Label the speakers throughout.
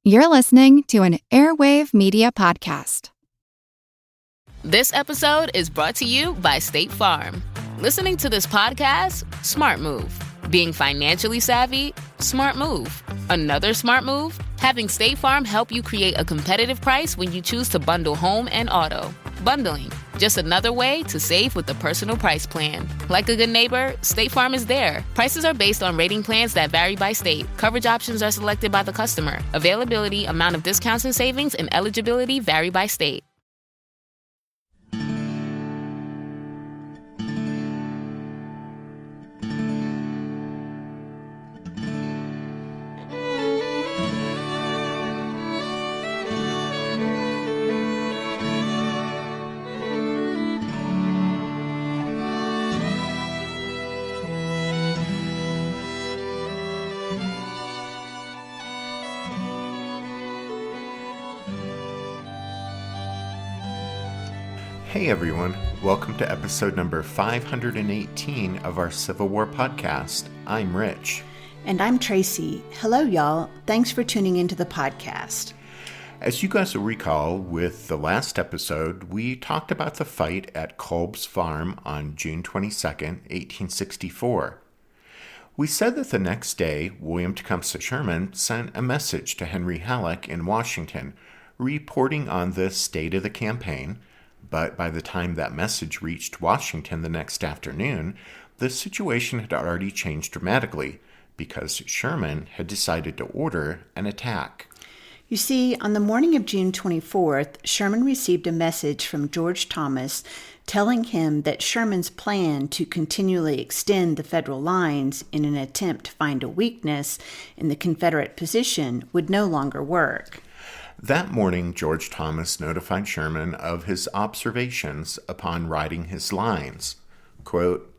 Speaker 1: You're listening to an Airwave Media Podcast.
Speaker 2: This episode is brought to you by State Farm. Listening to this podcast? Smart move. Being financially savvy? Smart move. Another smart move? Having State Farm help you create a competitive price when you choose to bundle home and auto. Bundling, just another way to save with the personal price plan. Like a good neighbor, State Farm is there. Prices are based on rating plans that vary by state. Coverage options are selected by the customer. Availability, amount of discounts and savings, and eligibility vary by state.
Speaker 3: Hey everyone, welcome to episode number 518 of our Civil War podcast. I'm Rich.
Speaker 4: And I'm Tracy. Hello y'all, thanks for tuning into the podcast.
Speaker 3: As you guys will recall, with the last episode, we talked about the fight at Kolb's Farm on June 22nd, 1864. We said that the next day, William Tecumseh Sherman sent a message to Henry Halleck in Washington, reporting on the state of the campaign. But by the time that message reached Washington the next afternoon, the situation had already changed dramatically because Sherman had decided to order an attack.
Speaker 4: You see, on the morning of June 24th, Sherman received a message from George Thomas telling him that Sherman's plan to continually extend the Federal lines in an attempt to find a weakness in the Confederate position would no longer work.
Speaker 3: That morning, George Thomas notified Sherman of his observations upon riding his lines. Quote,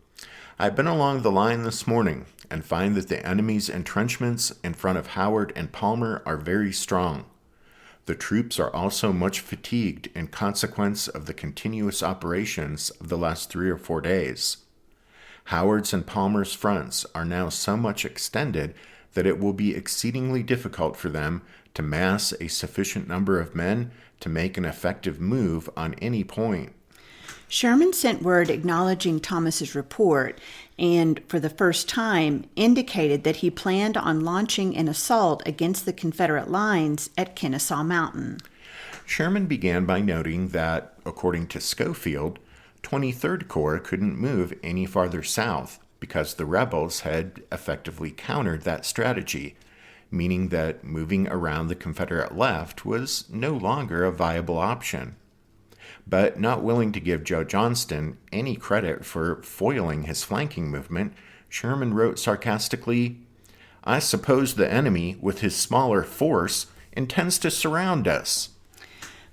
Speaker 3: "I've been along the line this morning and find that the enemy's entrenchments in front of Howard and Palmer are very strong. The troops are also much fatigued in consequence of the continuous operations of the last 3 or 4 days. Howard's and Palmer's fronts are now so much extended that it will be exceedingly difficult for them to mass a sufficient number of men to make an effective move on any point."
Speaker 4: Sherman sent word acknowledging Thomas's report and, for the first time, indicated that he planned on launching an assault against the Confederate lines at Kennesaw Mountain.
Speaker 3: Sherman began by noting that, according to Schofield, 23rd Corps couldn't move any farther south because the rebels had effectively countered that strategy, meaning that moving around the Confederate left was no longer a viable option. But not willing to give Joe Johnston any credit for foiling his flanking movement, Sherman wrote sarcastically, "I suppose the enemy, with his smaller force, intends to surround us."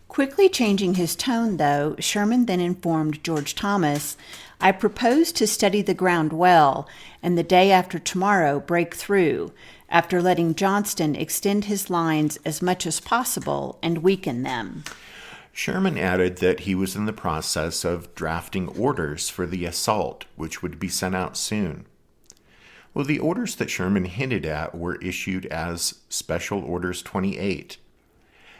Speaker 4: Quickly changing his tone, though, Sherman then informed George Thomas, "I propose to study the ground well, and the day after tomorrow break through, after letting Johnston extend his lines as much as possible and weaken them."
Speaker 3: Sherman added that he was in the process of drafting orders for the assault, which would be sent out soon. Well, the orders that Sherman hinted at were issued as Special Orders 28.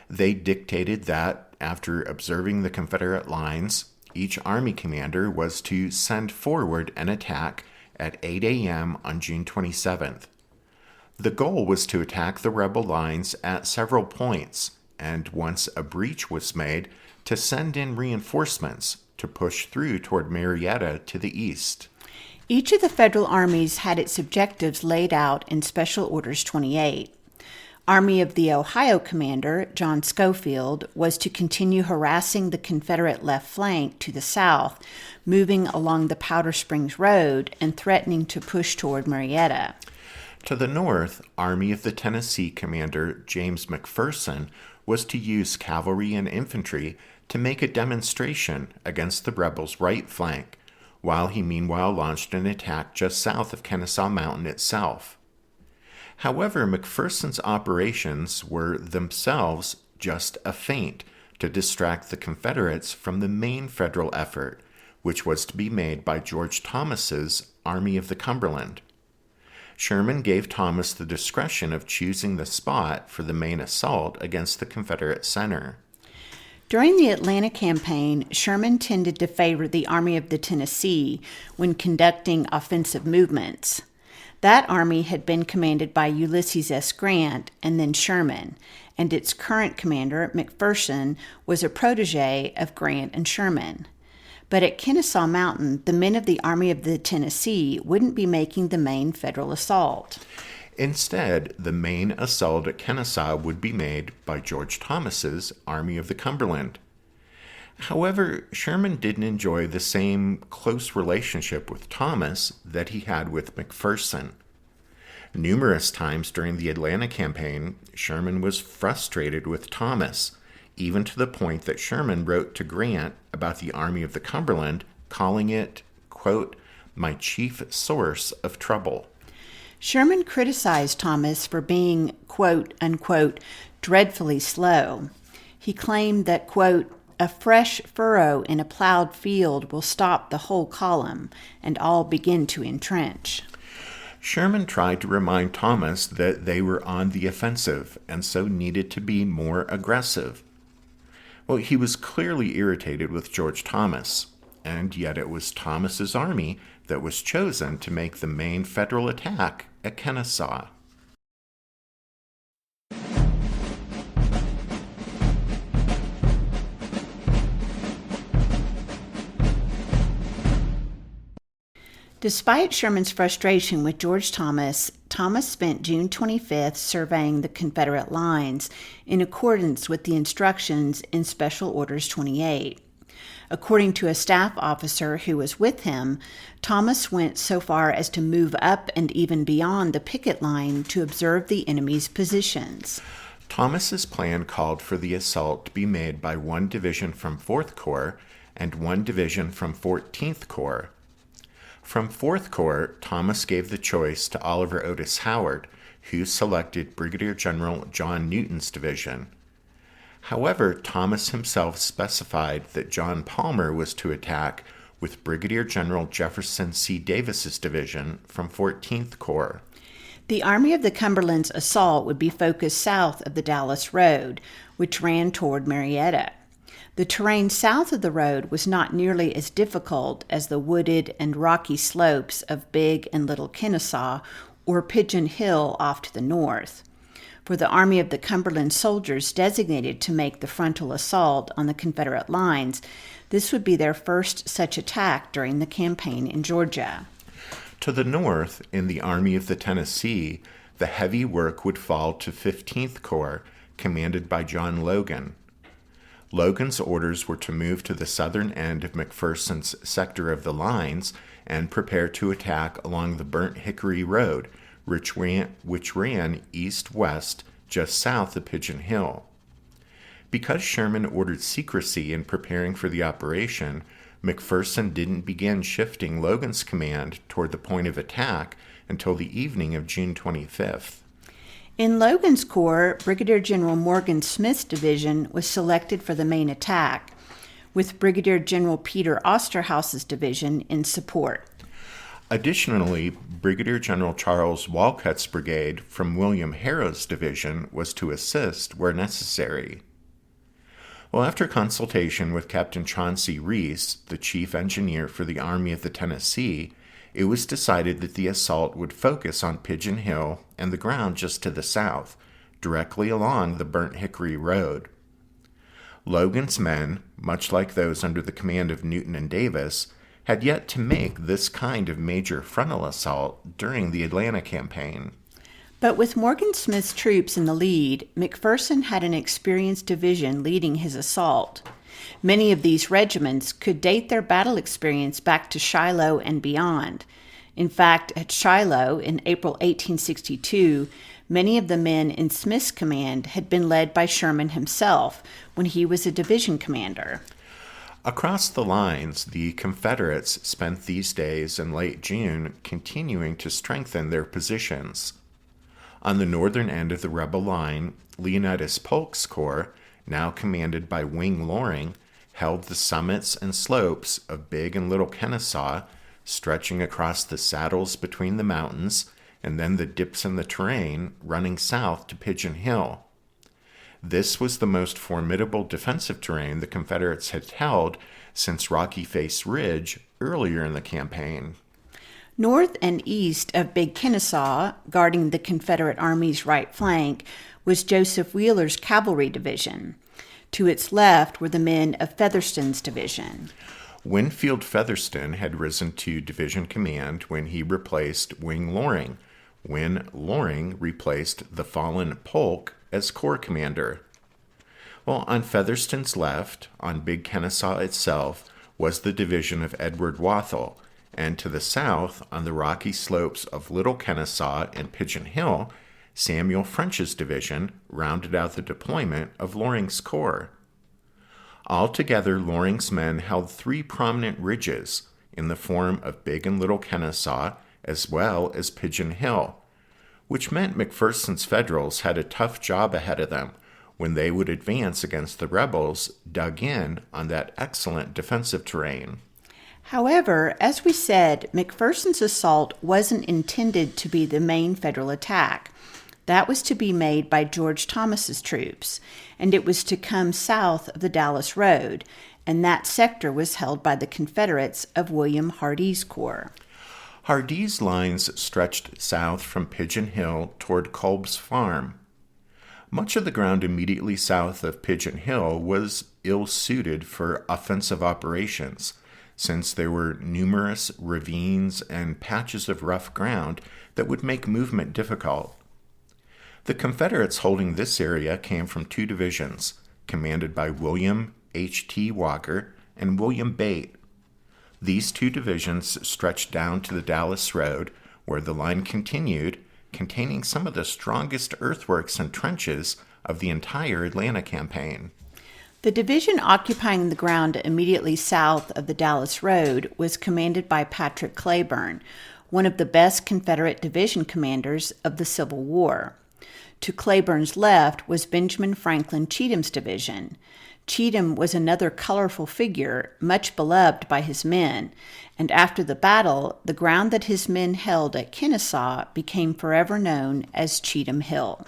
Speaker 3: They dictated that, after observing the Confederate lines, each Army commander was to send forward an attack at 8 a.m. on June 27th. The goal was to attack the rebel lines at several points, and once a breach was made, to send in reinforcements to push through toward Marietta to the east.
Speaker 4: Each of the Federal armies had its objectives laid out in Special Orders 28. Army of the Ohio commander, John Schofield, was to continue harassing the Confederate left flank to the south, moving along the Powder Springs Road and threatening to push toward Marietta.
Speaker 3: To the north, Army of the Tennessee commander, James McPherson, was to use cavalry and infantry to make a demonstration against the rebels' right flank, while he meanwhile launched an attack just south of Kennesaw Mountain itself. However, McPherson's operations were themselves just a feint to distract the Confederates from the main Federal effort, which was to be made by George Thomas's Army of the Cumberland. Sherman gave Thomas the discretion of choosing the spot for the main assault against the Confederate center.
Speaker 4: During the Atlanta campaign, Sherman tended to favor the Army of the Tennessee when conducting offensive movements. That army had been commanded by Ulysses S. Grant and then Sherman, and its current commander, McPherson, was a protege of Grant and Sherman. But at Kennesaw Mountain, the men of the Army of the Tennessee wouldn't be making the main Federal assault.
Speaker 3: Instead, the main assault at Kennesaw would be made by George Thomas's Army of the Cumberland. However, Sherman didn't enjoy the same close relationship with Thomas that he had with McPherson. Numerous times during the Atlanta campaign, Sherman was frustrated with Thomas, even to the point that Sherman wrote to Grant about the Army of the Cumberland, calling it, quote, "my chief source of trouble."
Speaker 4: Sherman criticized Thomas for being, quote, unquote, dreadfully slow. He claimed that, quote, "a fresh furrow in a plowed field will stop the whole column, and all begin to entrench."
Speaker 3: Sherman tried to remind Thomas that they were on the offensive and so needed to be more aggressive. Well, he was clearly irritated with George Thomas, and yet it was Thomas's army that was chosen to make the main Federal attack at Kennesaw.
Speaker 4: Despite Sherman's frustration with George Thomas, Thomas spent June 25th surveying the Confederate lines in accordance with the instructions in Special Orders 28. According to a staff officer who was with him, Thomas went so far as to move up and even beyond the picket line to observe the enemy's positions.
Speaker 3: Thomas's plan called for the assault to be made by one division from 4th Corps and one division from 14th Corps. From 4th Corps, Thomas gave the choice to Oliver Otis Howard, who selected Brigadier General John Newton's division. However, Thomas himself specified that John Palmer was to attack with Brigadier General Jefferson C. Davis's division from 14th Corps.
Speaker 4: The Army of the Cumberland's assault would be focused south of the Dallas Road, which ran toward Marietta. The terrain south of the road was not nearly as difficult as the wooded and rocky slopes of Big and Little Kennesaw or Pigeon Hill off to the north. For the Army of the Cumberland soldiers designated to make the frontal assault on the Confederate lines, this would be their first such attack during the campaign in Georgia.
Speaker 3: To the north, in the Army of the Tennessee, the heavy work would fall to 15th Corps, commanded by John Logan. Logan's orders were to move to the southern end of McPherson's sector of the lines and prepare to attack along the Burnt Hickory Road, which ran east-west just south of Pigeon Hill. Because Sherman ordered secrecy in preparing for the operation, McPherson didn't begin shifting Logan's command toward the point of attack until the evening of June 25th.
Speaker 4: In Logan's Corps, Brigadier General Morgan Smith's division was selected for the main attack, with Brigadier General Peter Osterhaus's division in support.
Speaker 3: Additionally, Brigadier General Charles Walcutt's brigade from William Harrow's division was to assist where necessary. Well, after consultation with Captain Chauncey Reese, the chief engineer for the Army of the Tennessee, it was decided that the assault would focus on Pigeon Hill and the ground just to the south, directly along the Burnt Hickory Road. Logan's men, much like those under the command of Newton and Davis, had yet to make this kind of major frontal assault during the Atlanta campaign.
Speaker 4: But with Morgan Smith's troops in the lead, McPherson had an experienced division leading his assault. Many of these regiments could date their battle experience back to Shiloh and beyond. In fact, at Shiloh in April 1862, many of the men in Smith's command had been led by Sherman himself when he was a division commander.
Speaker 3: Across the lines, the Confederates spent these days in late June continuing to strengthen their positions. On the northern end of the rebel line, Leonidas Polk's corps, now commanded by Wing Loring, held the summits and slopes of Big and Little Kennesaw, stretching across the saddles between the mountains and then the dips in the terrain running south to Pigeon Hill. This was the most formidable defensive terrain the Confederates had held since Rocky Face Ridge earlier in the campaign.
Speaker 4: North and east of Big Kennesaw, guarding the Confederate Army's right flank, was Joseph Wheeler's cavalry division. To its left were the men of Featherston's division.
Speaker 3: Winfield Featherston had risen to division command when he replaced Wing Loring, when Loring replaced the fallen Polk as corps commander. Well, on Featherston's left, on Big Kennesaw itself, was the division of Edward Wathel, and to the south, on the rocky slopes of Little Kennesaw and Pigeon Hill, Samuel French's division rounded out the deployment of Loring's corps. Altogether, Loring's men held 3 prominent ridges in the form of Big and Little Kennesaw, as well as Pigeon Hill, which meant McPherson's Federals had a tough job ahead of them when they would advance against the rebels dug in on that excellent defensive terrain.
Speaker 4: However, as we said, McPherson's assault wasn't intended to be the main Federal attack. That was to be made by George Thomas's troops, and it was to come south of the Dallas Road, and that sector was held by the Confederates of William Hardee's corps.
Speaker 3: Hardee's lines stretched south from Pigeon Hill toward Kolb's Farm. Much of the ground immediately south of Pigeon Hill was ill-suited for offensive operations, since there were numerous ravines and patches of rough ground that would make movement difficult. The Confederates holding this area came from 2 divisions, commanded by William H.T. Walker and William Bate. These 2 divisions stretched down to the Dallas Road, where the line continued, containing some of the strongest earthworks and trenches of the entire Atlanta campaign.
Speaker 4: The division occupying the ground immediately south of the Dallas Road was commanded by Patrick Cleburne, one of the best Confederate division commanders of the Civil War. To Cleburne's left was Benjamin Franklin Cheatham's division. Cheatham was another colorful figure, much beloved by his men, and after the battle, the ground that his men held at Kennesaw became forever known as Cheatham Hill.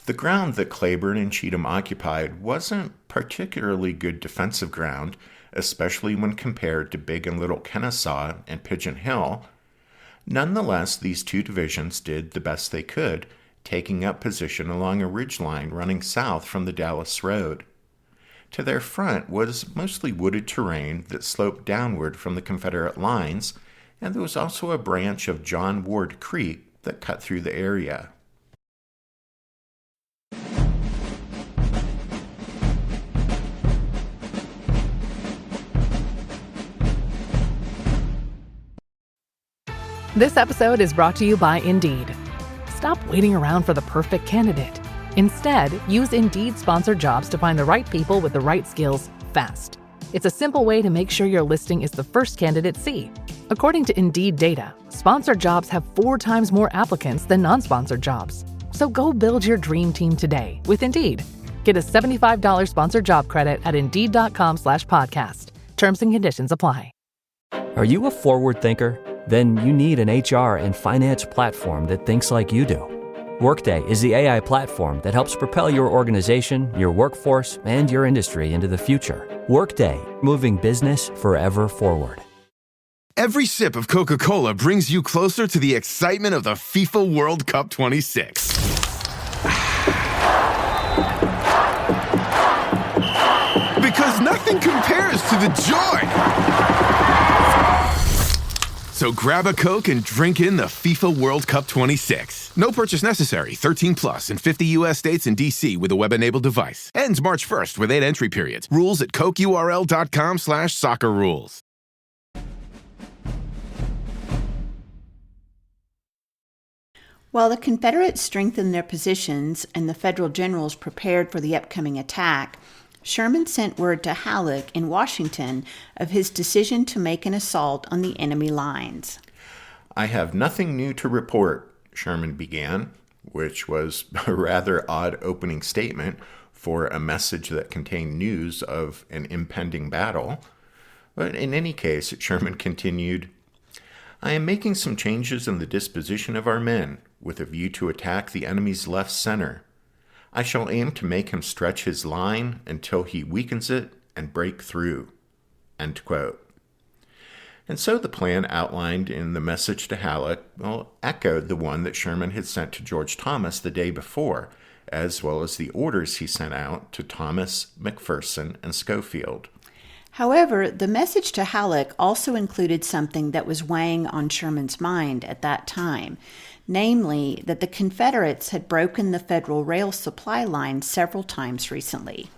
Speaker 3: The ground that Cleburne and Cheatham occupied wasn't particularly good defensive ground, especially when compared to Big and Little Kennesaw and Pigeon Hill. Nonetheless, these 2 divisions did the best they could, taking up position along a ridgeline running south from the Dallas Road. To their front was mostly wooded terrain that sloped downward from the Confederate lines, and there was also a branch of John Ward Creek that cut through the area.
Speaker 5: This episode is brought to you by Indeed. Stop waiting around for the perfect candidate. Instead, use Indeed sponsored jobs to find the right people with the right skills fast. It's a simple way to make sure your listing is the first candidates see. According to Indeed data, sponsored jobs have 4 times more applicants than non-sponsored jobs. So go build your dream team today with Indeed. Get a $75 sponsored job credit at Indeed.com/podcast. Terms and conditions apply.
Speaker 6: Are you a forward thinker? Then you need an HR and finance platform that thinks like you do. Workday is the AI platform that helps propel your organization, your workforce, and your industry into the future. Workday, moving business forever forward.
Speaker 7: Every sip of Coca-Cola brings you closer to the excitement of the FIFA World Cup 26. Because nothing compares to the joy. So grab a Coke and drink in the FIFA World Cup 26. No purchase necessary. 13 plus in 50 U.S. states and D.C. with a web-enabled device. Ends March 1st with 8 entry periods. Rules at cokeurl.com/soccerrules.
Speaker 4: While the Confederates strengthened their positions and the Federal generals prepared for the upcoming attack, Sherman sent word to Halleck in Washington of his decision to make an assault on the enemy lines.
Speaker 3: "I have nothing new to report," Sherman began, which was a rather odd opening statement for a message that contained news of an impending battle. But in any case, Sherman continued, I am making some changes in the disposition of our men, with a view to attack the enemy's left center. I shall aim to make him stretch his line until he weakens it and break through." End quote. And so the plan outlined in the message to Halleck echoed the one that Sherman had sent to George Thomas the day before, as well as the orders he sent out to Thomas, McPherson, and Schofield.
Speaker 4: However, the message to Halleck also included something that was weighing on Sherman's mind at that time, namely that the Confederates had broken the Federal rail supply line several times recently.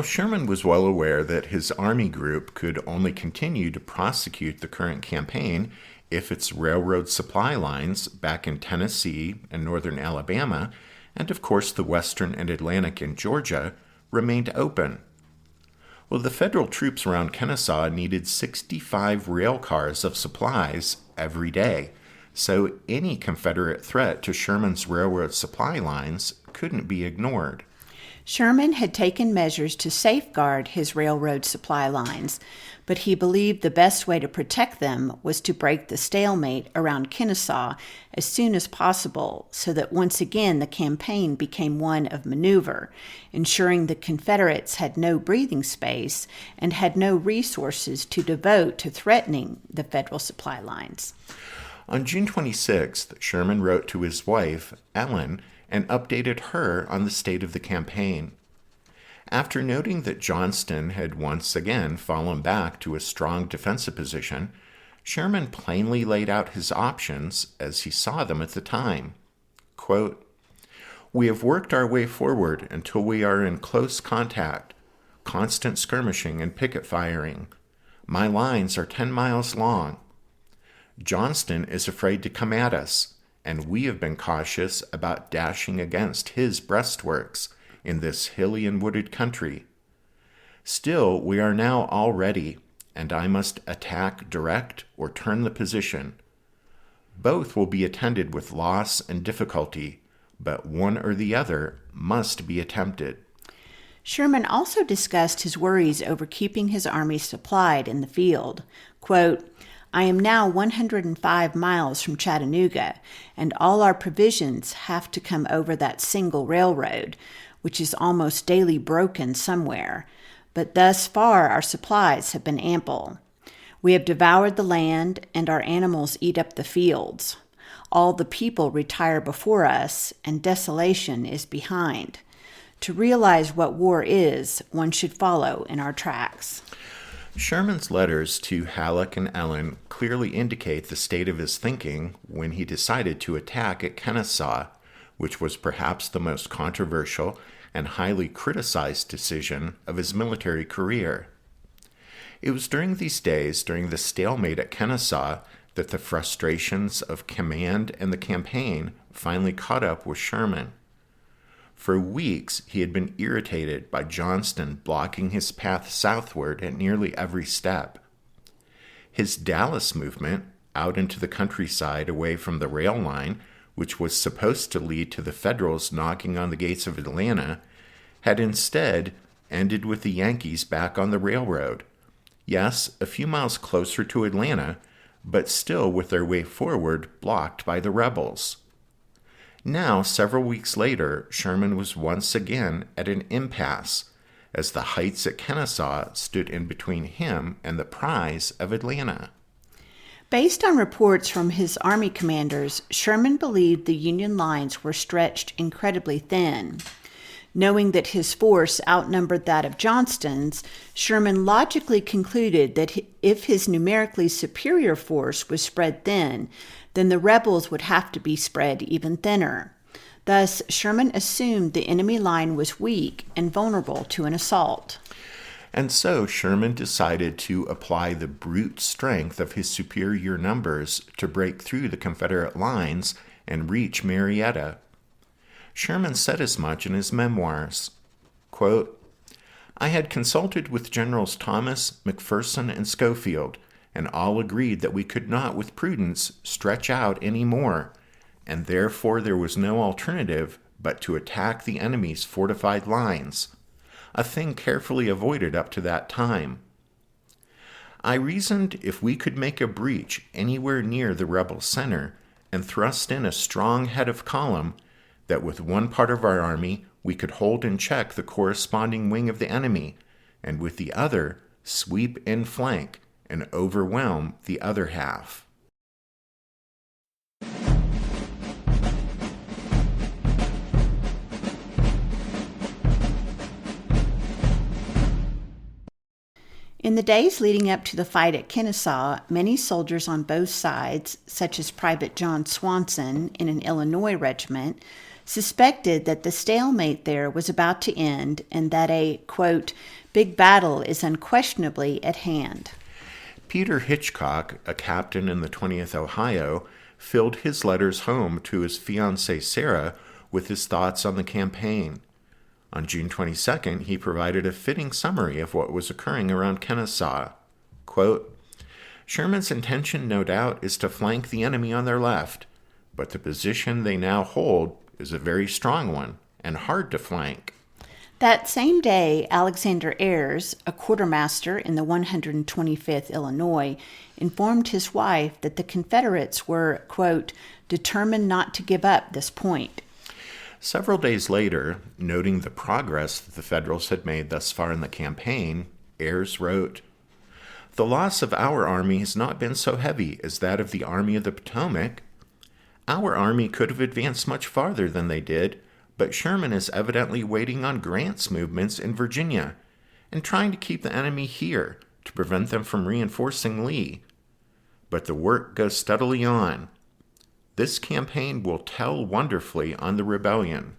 Speaker 3: Sherman was well aware that his Army group could only continue to prosecute the current campaign if its railroad supply lines back in Tennessee and northern Alabama, and of course the western and Atlantic in Georgia, remained open. The Federal troops around Kennesaw needed 65 rail cars of supplies every day, so any Confederate threat to Sherman's railroad supply lines couldn't be ignored.
Speaker 4: Sherman had taken measures to safeguard his railroad supply lines, but he believed the best way to protect them was to break the stalemate around Kennesaw as soon as possible so that once again the campaign became one of maneuver, ensuring the Confederates had no breathing space and had no resources to devote to threatening the Federal supply lines.
Speaker 3: On June 26th, Sherman wrote to his wife, Ellen, and updated her on the state of the campaign. After noting that Johnston had once again fallen back to a strong defensive position, Sherman plainly laid out his options as he saw them at the time. Quote, "We have worked our way forward until we are in close contact, constant skirmishing and picket firing. My lines are 10 miles long. Johnston is afraid to come at us, and we have been cautious about dashing against his breastworks in this hilly and wooded country. Still, we are now all ready, and I must attack direct or turn the position. Both will be attended with loss and difficulty, but one or the other must be attempted."
Speaker 4: Sherman also discussed his worries over keeping his army supplied in the field. Quote, "I am now 105 miles from Chattanooga, and all our provisions have to come over that single railroad, which is almost daily broken somewhere. But thus far our supplies have been ample. We have devoured the land, and our animals eat up the fields. All the people retire before us, and desolation is behind. To realize what war is, one should follow in our tracks."
Speaker 3: Sherman's letters to Halleck and Ellen clearly indicate the state of his thinking when he decided to attack at Kennesaw, which was perhaps the most controversial and highly criticized decision of his military career. It was during these days, during the stalemate at Kennesaw, that the frustrations of command and the campaign finally caught up with Sherman. For weeks, he had been irritated by Johnston blocking his path southward at nearly every step. His Dallas movement, out into the countryside away from the rail line, which was supposed to lead to the Federals knocking on the gates of Atlanta, had instead ended with the Yankees back on the railroad. Yes, a few miles closer to Atlanta, but still with their way forward blocked by the rebels. Now, several weeks later, Sherman was once again at an impasse, as the heights at Kennesaw stood in between him and the prize of Atlanta.
Speaker 4: Based on reports from his Army commanders, Sherman believed the Union lines were stretched incredibly thin. Knowing that his force outnumbered that of Johnston's, Sherman logically concluded that if his numerically superior force was spread thin, then the rebels would have to be spread even thinner. Thus, Sherman assumed the enemy line was weak and vulnerable to an assault.
Speaker 3: And so Sherman decided to apply the brute strength of his superior numbers to break through the Confederate lines and reach Marietta. Sherman said as much in his memoirs. Quote, "I had consulted with Generals Thomas, McPherson, and Schofield, and all agreed that we could not with prudence stretch out any more, and therefore there was no alternative but to attack the enemy's fortified lines, a thing carefully avoided up to that time. I reasoned if we could make a breach anywhere near the rebel center and thrust in a strong head of column, that with one part of our army we could hold in check the corresponding wing of the enemy, and with the other sweep in flank and overwhelm the other half.
Speaker 4: In the days leading up to the fight at Kennesaw, many soldiers on both sides, such as Private John Swanson in an Illinois regiment, suspected that the stalemate there was about to end and that a, quote, big battle is unquestionably at hand.
Speaker 3: Peter Hitchcock, a captain in the 20th Ohio, filled his letters home to his fiancée Sarah with his thoughts on the campaign. On June 22nd, he provided a fitting summary of what was occurring around Kennesaw. Quote, Sherman's intention, no doubt, is to flank the enemy on their left, but the position they now hold is a very strong one and hard to flank.
Speaker 4: That same day, Alexander Ayres, a quartermaster in the 125th Illinois, informed his wife that the Confederates were, quote, determined not to give up this point.
Speaker 3: Several days later, noting the progress that the Federals had made thus far in the campaign, Ayres wrote, The loss of our army has not been so heavy as that of the Army of the Potomac. Our army could have advanced much farther than they did, but Sherman is evidently waiting on Grant's movements in Virginia and trying to keep the enemy here to prevent them from reinforcing Lee. But the work goes steadily on. This campaign will tell wonderfully on the rebellion.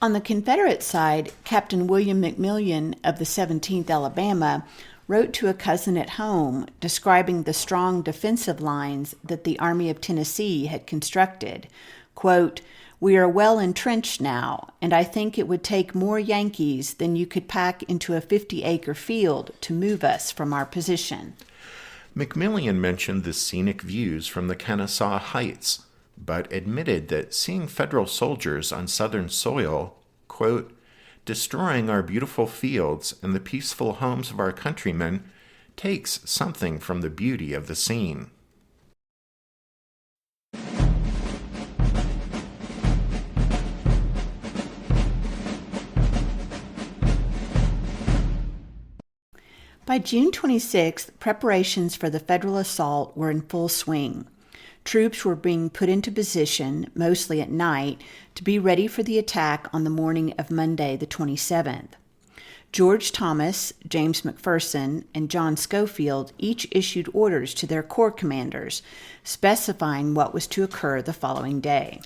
Speaker 4: On the Confederate side, Captain William McMillan of the 17th Alabama wrote to a cousin at home describing the strong defensive lines that the Army of Tennessee had constructed. Quote, We are well entrenched now, and I think it would take more Yankees than you could pack into a 50-acre field to move us from our position.
Speaker 3: McMillan mentioned the scenic views from the Kennesaw Heights, but admitted that seeing Federal soldiers on Southern soil, quote, destroying our beautiful fields and the peaceful homes of our countrymen takes something from the beauty of the scene.
Speaker 4: By June 26th, preparations for the Federal assault were in full swing. Troops were being put into position, mostly at night, to be ready for the attack on the morning of Monday, the 27th. George Thomas, James McPherson, and John Schofield each issued orders to their corps commanders, specifying what was to occur the following day.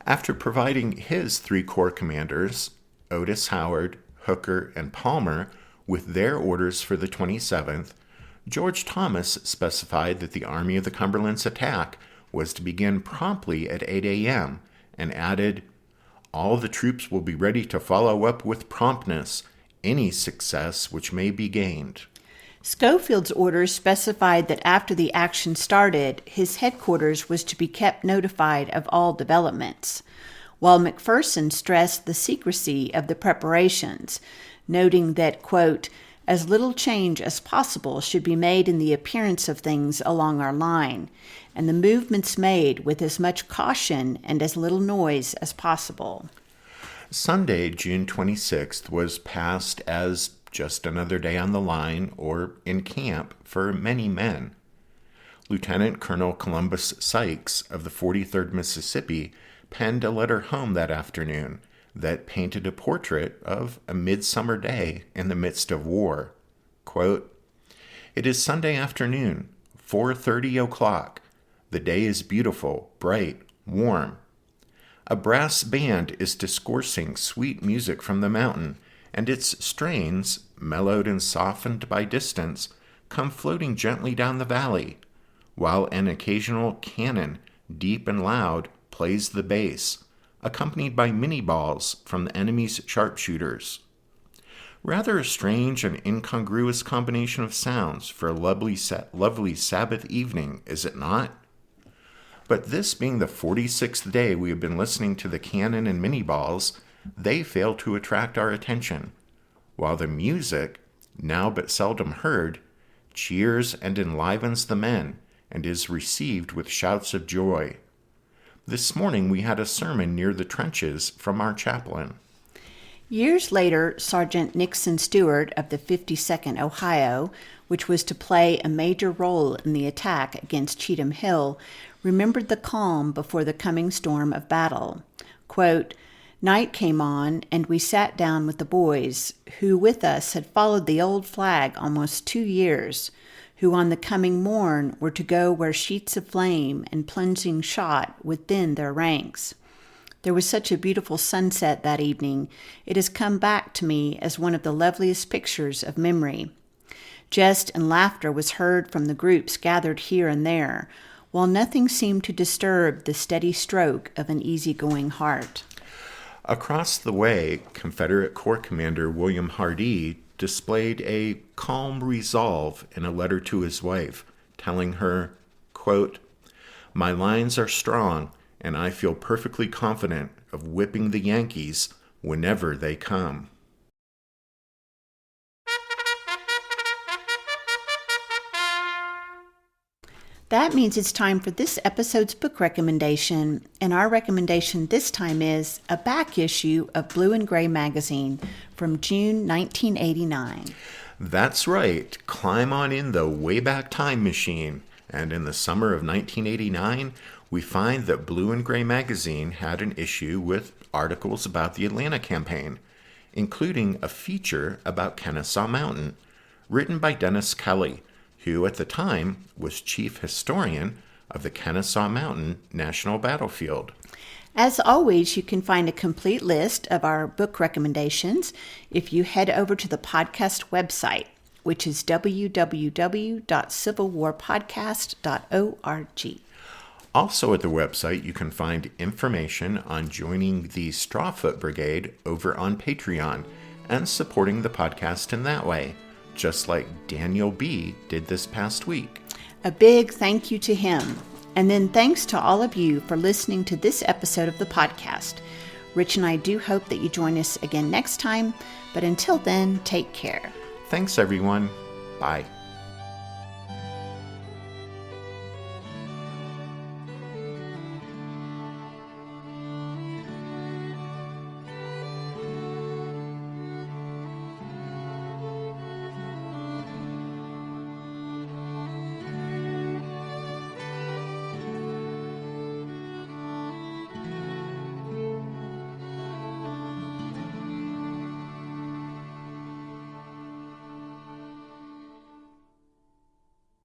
Speaker 3: After providing his 3 corps commanders, Otis Howard, Hooker, and Palmer, with their orders for the 27th, George Thomas specified that the Army of the Cumberland's attack was to begin promptly at 8 a.m. and added, All the troops will be ready to follow up with promptness any success which may be gained.
Speaker 4: Schofield's orders specified that after the action started, his headquarters was to be kept notified of all developments, while McPherson stressed the secrecy of the preparations, noting that, quote, as little change as possible should be made in the appearance of things along our line, and the movements made with as much caution and as little noise as possible.
Speaker 3: Sunday, June 26th, was passed as just another day on the line or in camp for many men. Lieutenant Colonel Columbus Sykes of the 43rd Mississippi penned a letter home that afternoon that painted a portrait of a midsummer day in the midst of war. Quote, It is Sunday afternoon, 4:30 o'clock. The day is beautiful, bright, warm. A brass band is discoursing sweet music from the mountain, and its strains, mellowed and softened by distance, come floating gently down the valley, while an occasional cannon, deep and loud, plays the bass, accompanied by minnie-balls from the enemy's sharpshooters. Rather a strange and incongruous combination of sounds for a lovely Sabbath evening, is it not? But this being the 46th day we have been listening to the cannon and minnie-balls, they fail to attract our attention, while the music, now but seldom heard, cheers and enlivens the men, and is received with shouts of joy. This morning we had a sermon near the trenches from our chaplain.
Speaker 4: Years later, Sergeant Nixon Stewart of the 52nd Ohio, which was to play a major role in the attack against Cheatham Hill, remembered the calm before the coming storm of battle. Quote, "Night came on, and we sat down with the boys, who with us had followed the old flag almost 2 years, who on the coming morn were to go where sheets of flame and plunging shot would thin their ranks. There was such a beautiful sunset that evening, it has come back to me as one of the loveliest pictures of memory. Jest and laughter was heard from the groups gathered here and there, while nothing seemed to disturb the steady stroke of an easygoing heart."
Speaker 3: Across the way, Confederate Corps Commander William Hardee displayed a calm resolve in a letter to his wife, telling her, quote, "My lines are strong, and I feel perfectly confident of whipping the Yankees whenever they come."
Speaker 4: That means it's time for this episode's book recommendation, and our recommendation this time is a back issue of Blue and Gray magazine from June 1989.
Speaker 3: That's right. Climb on in the Wayback Time machine. And in the summer of 1989, we find that Blue and Gray magazine had an issue with articles about the Atlanta campaign, including a feature about Kennesaw Mountain, written by Dennis Kelly, who at the time was chief historian of the Kennesaw Mountain National Battlefield.
Speaker 4: As always, you can find a complete list of our book recommendations if you head over to the podcast website, which is www.civilwarpodcast.org.
Speaker 3: Also at the website, you can find information on joining the Strawfoot Brigade over on Patreon and supporting the podcast in that way, just like Daniel B. did this past week.
Speaker 4: A big thank you to him. And then thanks to all of you for listening to this episode of the podcast. Rich and I do hope that you join us again next time, but until then, take care.
Speaker 3: Thanks, everyone. Bye.